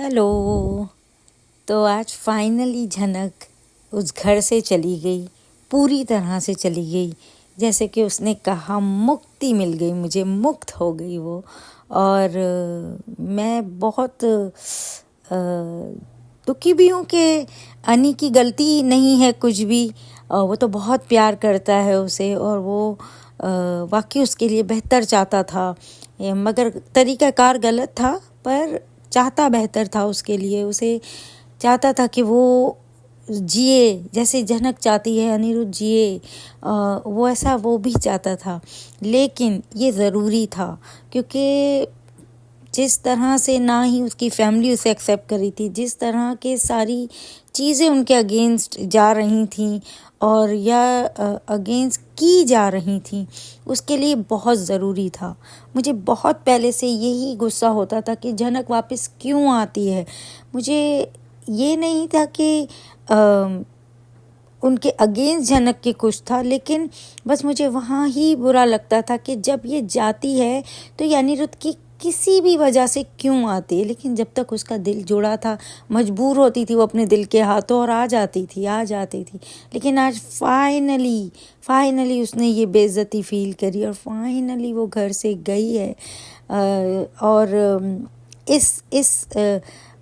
Hello. तो आज finally झनक उस घर से चली गई, पूरी तरह से चली गई। जैसे कि उसने कहा, मुक्ति मिल गई मुझे, मुक्त हो गई वो। और मैं बहुत दुखी भी हूँ कि अनी की गलती नहीं है कुछ भी। वो तो बहुत प्यार करता है उसे, और वो वाकई उसके लिए बेहतर चाहता था, मगर तरीक़ाकार गलत था, पर चाहता बेहतर था उसके लिए। उसे चाहता था कि वो जिए जैसे झनक चाहती है अनिरुद्ध जिए, वो ऐसा वो भी चाहता था। लेकिन ये ज़रूरी था, क्योंकि जिस तरह से ना ही उसकी फैमिली उसे एक्सेप्ट करी थी, जिस तरह के सारी चीज़ें उनके अगेंस्ट जा रही थीं और या अगेंस्ट की जा रही थी, उसके लिए बहुत ज़रूरी था। मुझे बहुत पहले से यही गुस्सा होता था कि झनक वापस क्यों आती है। मुझे ये नहीं था कि उनके अगेंस्ट झनक के कुछ था, लेकिन बस मुझे वहाँ ही बुरा लगता था कि जब ये जाती है तो ये अनिरुद्ध की किसी भी वजह से क्यों आती है। लेकिन जब तक उसका दिल जुड़ा था, मजबूर होती थी वो अपने दिल के हाथों, और आ जाती थी। लेकिन आज फाइनली उसने ये बेइज्जती फील करी, और फाइनली वो घर से गई है। और इस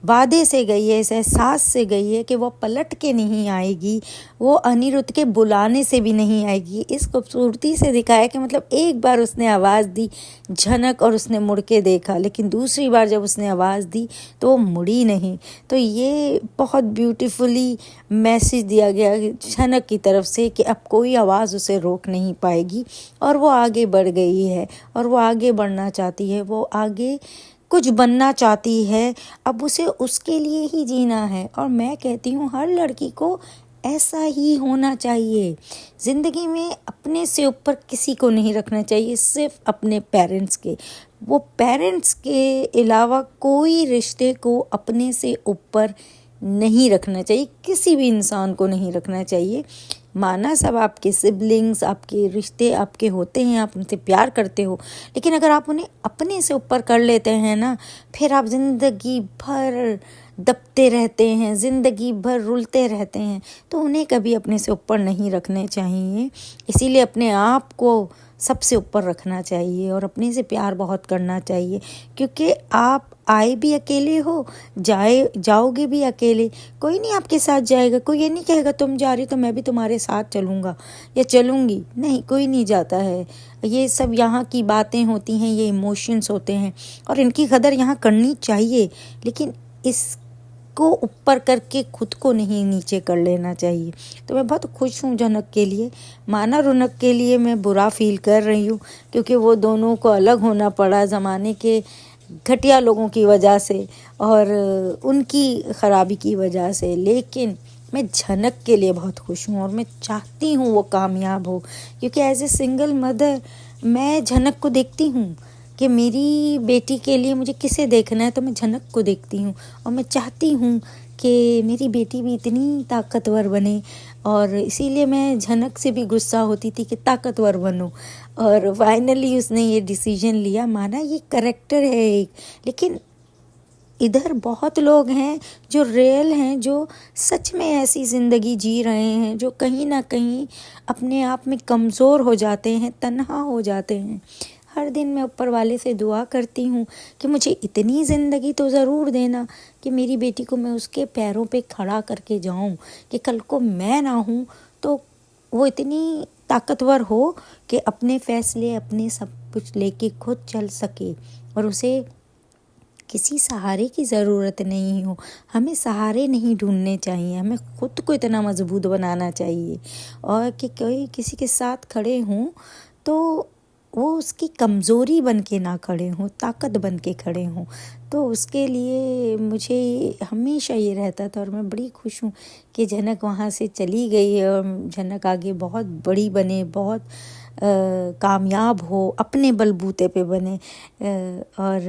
वादे से गई है, इस एहसास से गई है कि वो पलट के नहीं आएगी, वो अनिरुद्ध के बुलाने से भी नहीं आएगी। इस खूबसूरती से दिखाया कि मतलब एक बार उसने आवाज़ दी झनक, और उसने मुड़ के देखा, लेकिन दूसरी बार जब उसने आवाज़ दी तो वो मुड़ी नहीं। तो ये बहुत ब्यूटीफुली मैसेज दिया गया झनक की तरफ से कि अब कोई आवाज़ उसे रोक नहीं पाएगी, और वो आगे बढ़ गई है, और वो आगे बढ़ना चाहती है, वो आगे कुछ बनना चाहती है। अब उसे उसके लिए ही जीना है, और मैं कहती हूँ हर लड़की को ऐसा ही होना चाहिए। ज़िंदगी में अपने से ऊपर किसी को नहीं रखना चाहिए, सिर्फ अपने पेरेंट्स के। वो पेरेंट्स के अलावा कोई रिश्ते को अपने से ऊपर नहीं रखना चाहिए, किसी भी इंसान को नहीं रखना चाहिए। माना सब आपके सिबलिंग्स, आपके रिश्ते आपके होते हैं, आप उनसे प्यार करते हो, लेकिन अगर आप उन्हें अपने से ऊपर कर लेते हैं ना, फिर आप ज़िंदगी भर दबते रहते हैं, ज़िंदगी भर रुलते रहते हैं। तो उन्हें कभी अपने से ऊपर नहीं रखने चाहिए। इसीलिए अपने आप को सबसे ऊपर रखना चाहिए, और अपने से प्यार बहुत करना चाहिए, क्योंकि आप आए भी अकेले हो, जाओगे भी अकेले। कोई नहीं आपके साथ जाएगा, कोई ये नहीं कहेगा तुम जा रही तो मैं भी तुम्हारे साथ चलूँगा या चलूँगी। नहीं, कोई नहीं जाता है। ये सब यहाँ की बातें होती हैं, ये इमोशंस होते हैं, और इनकी कदर यहाँ करनी चाहिए, लेकिन इसको ऊपर करके खुद को नहीं नीचे कर लेना चाहिए। तो मैं बहुत खुश हूँ झनक के लिए। माना रौनक के लिए मैं बुरा फील कर रही हूँ, क्योंकि वो दोनों को अलग होना पड़ा ज़माने के घटिया लोगों की वजह से और उनकी ख़राबी की वजह से। लेकिन मैं झनक के लिए बहुत खुश हूँ, और मैं चाहती हूँ वो कामयाब हो, क्योंकि एज ए सिंगल मदर मैं झनक को देखती हूँ कि मेरी बेटी के लिए मुझे किसे देखना है, तो मैं झनक को देखती हूँ, और मैं चाहती हूँ कि मेरी बेटी भी इतनी ताकतवर बने। और इसीलिए मैं झनक से भी गुस्सा होती थी कि ताकतवर बनो, और फाइनली उसने ये डिसीजन लिया। माना ये करेक्टर है एक, लेकिन इधर बहुत लोग हैं जो रियल हैं, जो सच में ऐसी ज़िंदगी जी रहे हैं, जो कहीं ना कहीं अपने आप में कमज़ोर हो जाते हैं, तन्हा हो जाते हैं। हर दिन मैं ऊपर वाले से दुआ करती हूँ कि मुझे इतनी ज़िंदगी तो ज़रूर देना कि मेरी बेटी को मैं उसके पैरों पे खड़ा करके जाऊँ, कि कल को मैं ना हूँ तो वो इतनी ताकतवर हो कि अपने फ़ैसले, अपने सब कुछ लेके खुद चल सके, और उसे किसी सहारे की ज़रूरत नहीं हो। हमें सहारे नहीं ढूंढने चाहिए, हमें खुद को इतना मजबूत बनाना चाहिए, और कि कोई किसी के साथ खड़े हों तो वो उसकी कमज़ोरी बन के ना खड़े हों, ताकत बन के खड़े हों। तो उसके लिए मुझे हमेशा ये रहता था, और मैं बड़ी खुश हूँ कि झनक वहाँ से चली गई है, और झनक आगे बहुत बड़ी बने, बहुत कामयाब हो, अपने बलबूते पे बने। और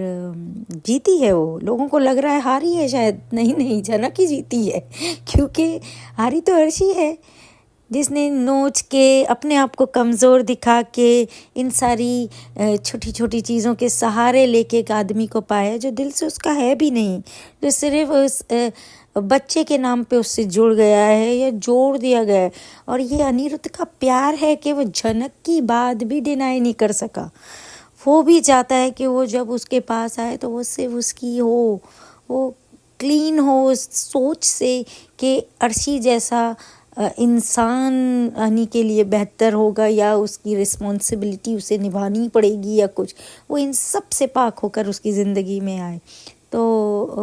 जीती है वो। लोगों को लग रहा है हारी है शायद, नहीं, झनक ही जीती है, क्योंकि हारी तो अर्शी है। जिसने नोच के अपने आप को कमज़ोर दिखा के इन सारी छोटी छोटी चीज़ों के सहारे लेके एक आदमी को पाया जो दिल से उसका है भी नहीं, जो सिर्फ उस बच्चे के नाम पे उससे जुड़ गया है या जोड़ दिया गया है। और ये अनिरुद्ध का प्यार है कि वो झनक की बात भी डिनाई नहीं कर सका। वो भी चाहता है कि वो जब उसके पास आए तो वो सिर्फ उसकी हो, वो क्लीन हो उस सोच से कि अर्शी जैसा इंसान अनी के लिए बेहतर होगा या उसकी रिस्पॉन्सिबिलिटी उसे निभानी पड़ेगी या कुछ, वो इन सब से पाक होकर उसकी ज़िंदगी में आए। तो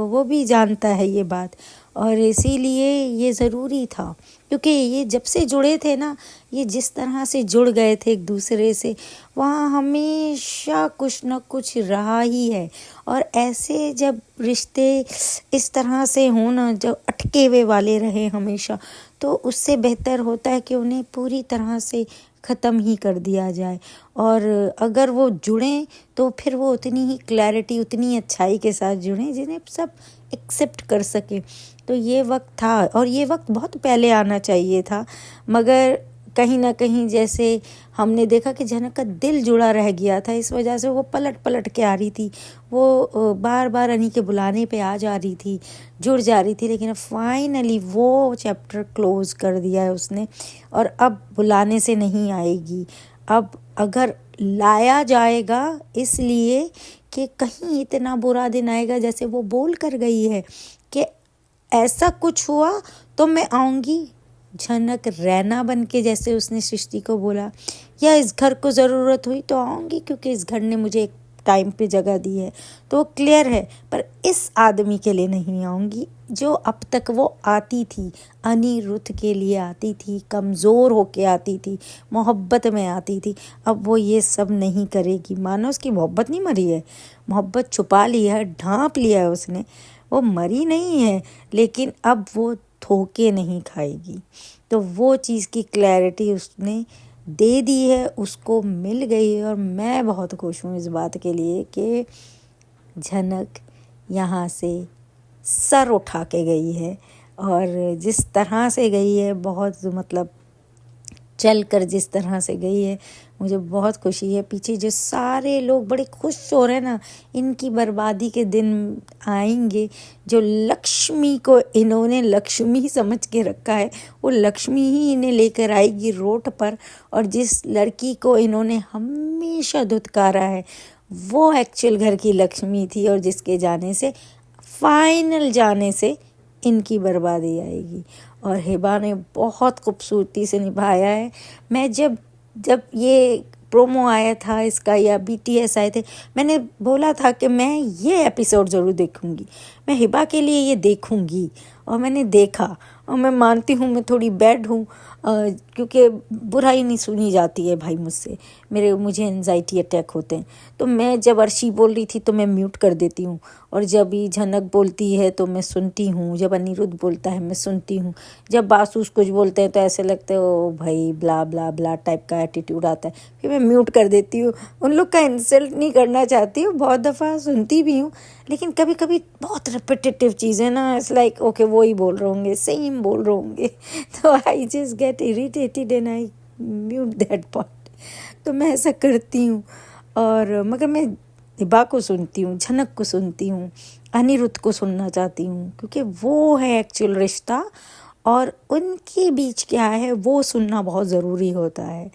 वो भी जानता है ये बात, और इसीलिए ये ज़रूरी था, क्योंकि ये जब से जुड़े थे ना, ये जिस तरह से जुड़ गए थे एक दूसरे से, वहाँ हमेशा कुछ न कुछ रहा ही है। और ऐसे जब रिश्ते इस तरह से हों ना, जो अटके हुए वाले रहे हमेशा, तो उससे बेहतर होता है कि उन्हें पूरी तरह से ख़त्म ही कर दिया जाए। और अगर वो जुड़ें तो फिर वो उतनी ही क्लैरिटी, उतनी अच्छाई के साथ जुड़ें जिन्हें सब एक्सेप्ट कर सके। तो ये वक्त था, और ये वक्त बहुत पहले आना चाहिए था, मगर कहीं ना कहीं जैसे हमने देखा कि झनक का दिल जुड़ा रह गया था, इस वजह से वो पलट पलट के आ रही थी, वो बार बार अनी के बुलाने पे आ जा रही थी, जुड़ जा रही थी। लेकिन फाइनली वो चैप्टर क्लोज कर दिया है उसने, और अब बुलाने से नहीं आएगी। अब अगर लाया जाएगा इसलिए कि कहीं इतना बुरा दिन आएगा, जैसे वो बोल कर गई है कि ऐसा कुछ हुआ तो मैं आऊँगी झनक रैना बन के, जैसे उसने सृष्टि को बोला, या इस घर को ज़रूरत हुई तो आऊँगी क्योंकि इस घर ने मुझे एक टाइम पे जगह दी है, तो वो क्लियर है। पर इस आदमी के लिए नहीं आऊँगी जो अब तक वो आती थी, अनिरुद्ध के लिए आती थी, कमज़ोर होके आती थी, मोहब्बत में आती थी। अब वो ये सब नहीं करेगी। मानो उसकी मोहब्बत नहीं मरी है, मोहब्बत छुपा ली है, ढांप लिया है उसने, वो मरी नहीं है, लेकिन अब वो धोखे नहीं खाएगी। तो वो चीज़ की क्लैरिटी उसने दे दी है, उसको मिल गई है। और मैं बहुत खुश हूँ इस बात के लिए कि झनक यहाँ से सर उठा के गई है, और जिस तरह से गई है, बहुत मतलब चल कर जिस तरह से गई है, मुझे बहुत खुशी है। पीछे जो सारे लोग बड़े खुश हो रहे हैं ना, इनकी बर्बादी के दिन आएंगे। जो लक्ष्मी को इन्होंने लक्ष्मी समझ के रखा है, वो लक्ष्मी ही इन्हें लेकर आएगी रोड पर। और जिस लड़की को इन्होंने हमेशा धुतकारा है, वो एक्चुअल घर की लक्ष्मी थी, और जिसके जाने से, फाइनल जाने से, इनकी बर्बादी आएगी। और हिबा ने बहुत खूबसूरती से निभाया है। मैं जब ये प्रोमो आया था इसका, या BTS आए थे, मैंने बोला था कि मैं ये एपिसोड ज़रूर देखूंगी, मैं हिबा के लिए ये देखूंगी। और मैंने देखा, और मैं मानती हूँ मैं थोड़ी बैड हूँ, क्योंकि बुराई नहीं सुनी जाती है भाई मुझसे, मुझे एंजाइटी अटैक होते हैं। तो मैं जब अर्शी बोल रही थी तो मैं म्यूट कर देती हूँ, और जब ये झनक बोलती है तो मैं सुनती हूँ, जब अनिरुद्ध बोलता है मैं सुनती हूँ, जब बासूस कुछ बोलते हैं तो ऐसे लगता है ओ भाई ब्ला ब्ला ब्ला टाइप का एटीट्यूड आता है, फिर मैं म्यूट कर देती हूँ। उन लोग का इंसल्ट नहीं करना चाहती हूँ, बहुत दफ़ा सुनती भी हूँ, लेकिन कभी कभी बहुत रिपीटेटिव चीज़ें ना, इट्स लाइक ओके वो ही बोल रहे होंगे, सेम बोल रहे होंगे, तो I just get irritated and I mute that part. तो मैं ऐसा करती हूँ। और मगर मैं हिबा को सुनती हूँ, झनक को सुनती हूँ, अनिरुद्ध को सुनना चाहती हूँ, क्योंकि वो है एक्चुअल रिश्ता, और उनके बीच क्या है वो सुनना बहुत ज़रूरी होता है।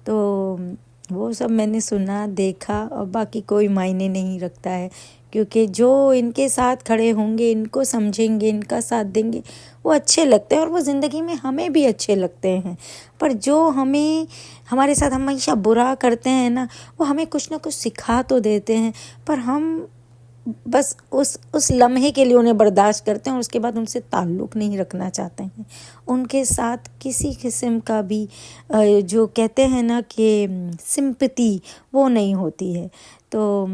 तो वो सब मैंने सुना, देखा, और बाकी कोई मायने नहीं रखता है, क्योंकि जो इनके साथ खड़े होंगे, इनको समझेंगे, इनका साथ देंगे, वो अच्छे लगते हैं, और वो ज़िंदगी में हमें भी अच्छे लगते हैं। पर जो हमारे साथ हमेशा बुरा करते हैं ना, वो हमें कुछ ना कुछ सिखा तो देते हैं, पर हम बस उस लम्हे के लिए उन्हें बर्दाश्त करते हैं, और उसके बाद उनसे ताल्लुक़ नहीं रखना चाहते हैं। उनके साथ किसी किस्म का भी जो कहते हैं ना कि सिंपैथी, वो नहीं होती है। तो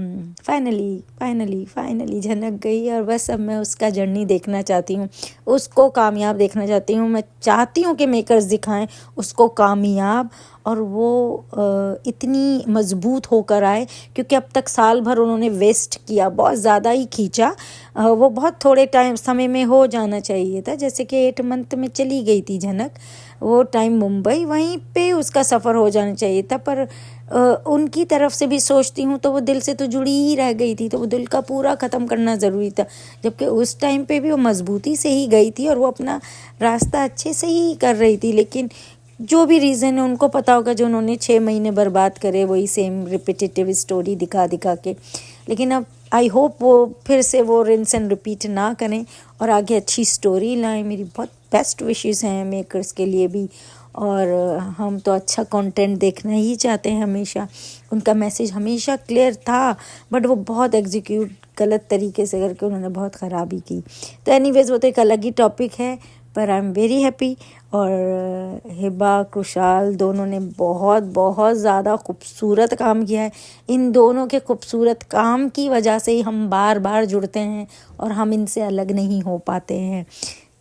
फाइनली झनक गई और बस अब मैं उसका जर्नी देखना चाहती हूँ, उसको कामयाब देखना चाहती हूँ। मैं चाहती हूँ कि मेकर्स दिखाएं उसको कामयाब और वो इतनी मजबूत होकर आए, क्योंकि अब तक साल भर उन्होंने वेस्ट किया, बहुत ज़्यादा ही खींचा। वो बहुत थोड़े समय में हो जाना चाहिए था, जैसे कि 8 मंथ में चली गई थी झनक, वो टाइम मुंबई, वहीं पे उसका सफ़र हो जाना चाहिए था। पर उनकी तरफ से भी सोचती हूँ तो वो दिल से तो जुड़ी ही रह गई थी, तो वो दिल का पूरा ख़त्म करना ज़रूरी था। जबकि उस टाइम पे भी वो मजबूती से ही गई थी और वो अपना रास्ता अच्छे से ही कर रही थी। लेकिन जो भी रीज़न है उनको पता होगा, जो उन्होंने 6 महीने बर्बाद करे वही सेम रिपीटेटिव स्टोरी दिखा के। लेकिन अब आई होप वो फिर से वो रिंस एंड रिपीट ना करें और आगे अच्छी स्टोरी लाएं। मेरी बहुत बेस्ट विशेस हैं मेकर्स के लिए भी, और हम तो अच्छा कंटेंट देखना ही चाहते हैं हमेशा। उनका मैसेज हमेशा क्लियर था, बट वो बहुत एग्जीक्यूट गलत तरीके से करके उन्होंने बहुत ख़राबी की। तो एनीवेज वो तो एक अलग ही टॉपिक है, पर आई एम वेरी हैप्पी। और हिबा कुशाल दोनों ने बहुत बहुत ज़्यादा खूबसूरत काम किया है। इन दोनों के खूबसूरत काम की वजह से ही हम बार बार जुड़ते हैं और हम इनसे अलग नहीं हो पाते हैं।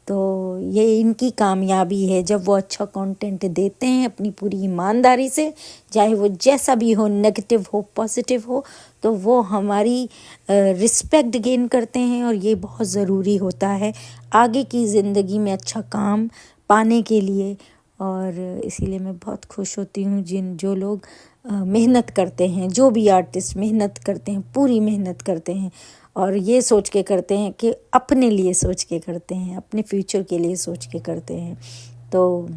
तो ये इनकी कामयाबी है, जब वो अच्छा कंटेंट देते हैं अपनी पूरी ईमानदारी से, चाहे वो जैसा भी हो, नेगेटिव हो पॉजिटिव हो, तो वो हमारी रिस्पेक्ट गेन करते हैं। और ये बहुत ज़रूरी होता है आगे की ज़िंदगी में अच्छा काम पाने के लिए। और इसीलिए मैं बहुत खुश होती हूँ जो लोग मेहनत करते हैं, जो भी आर्टिस्ट मेहनत करते हैं, पूरी मेहनत करते हैं और ये सोच के करते हैं कि अपने लिए सोच के करते हैं, अपने फ्यूचर के लिए सोच के करते हैं। तो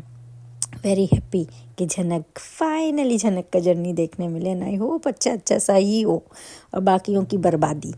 वेरी हैप्पी कि फाइनली झनक का जर्नी देखने मिले। आई होप अच्छा सा ही हो और बाकियों की बर्बादी।